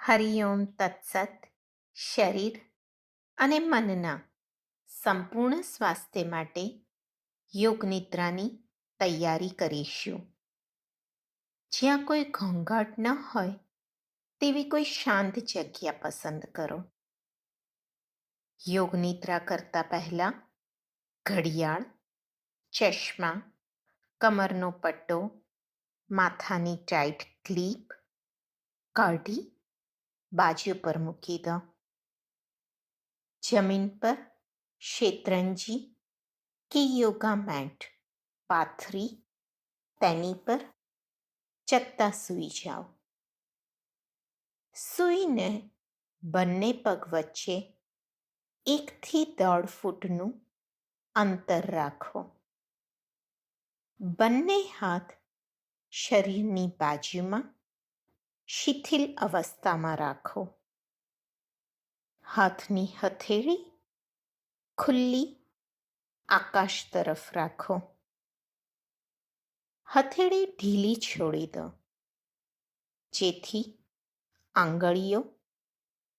હરિઓમ તત્સત. શરીર અને મનના સંપૂર્ણ સ્વાસ્થ્ય માટે યોગ નિદ્રાની તૈયારી કરીશું. જ્યાં કોઈ ઘોંઘાટ ન હોય તેવી કોઈ શાંત જગ્યા પસંદ કરો. યોગ નિદ્રા કરતા પહેલા ઘડિયાળ, ચશ્મા, કમરનો પટ્ટો, માથાની ટાઈટ ક્લિપ કાઢી બાજુ પર મૂકી દો. જમીન પર શેતરંજી કે યોગા મેટ પાથરી તેની પર ચત્તા સૂઈ જાઓ. સૂઈને બંને પગ વચ્ચે 1 થી 1.5 ફૂટનું અંતર રાખો. બંને હાથ શરીરની બાજુમાં શિથિલ અવસ્થામાં રાખો. હાથની હથેળી ખુલ્લી આકાશ તરફ રાખો. હથેળી ઢીલી છોડી દો, જેથી આંગળીઓ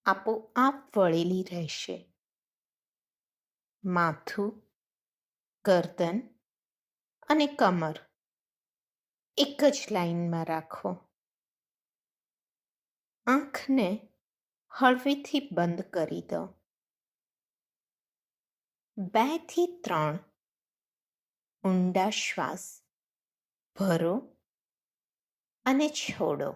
આપોઆપ વળેલી રહેશે. માથું, ગરદન અને કમર એક જ લાઈનમાં રાખો. આંખને હળવેથી બંધ કરી દો. 2 થી 3 ઊંડા શ્વાસ ભરો અને છોડો.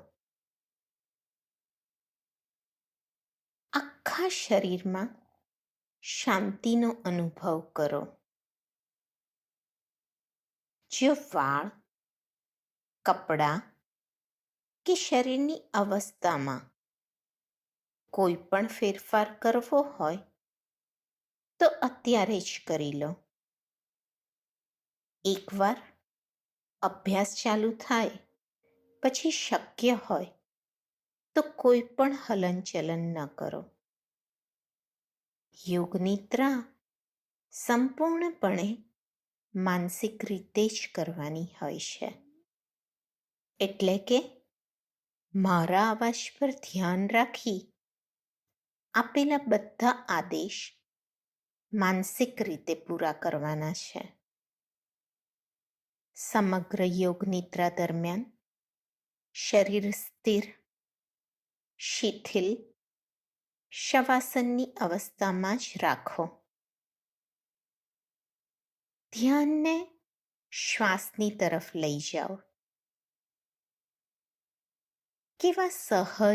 આખા શરીરમાં શાંતિનો અનુભવ કરો. જો વાળ, કપડાં કે શરીરની અવસ્થામાં કોઈ પણ ફેરફાર કરવો હોય તો અત્યારે જ કરી લો. એકવાર અભ્યાસ ચાલુ થાય પછી શક્ય હોય તો કોઈ પણ હલનચલન ન કરો. યોગ નિદ્રા સંપૂર્ણપણે માનસિક રીતે જ કરવાની હોય છે. એટલે કે મારા અવાજ પર ધ્યાન રાખી આપેલા બધા આદેશ માનસિક રીતે પૂરા કરવાના છે. સમગ્ર યોગ નિદ્રા દરમિયાન શરીર સ્થિર, શિથિલ, શવાસનની અવસ્થામાં જ રાખો. ધ્યાનને શ્વાસની તરફ લઈ જાઓ. કેવા સહજ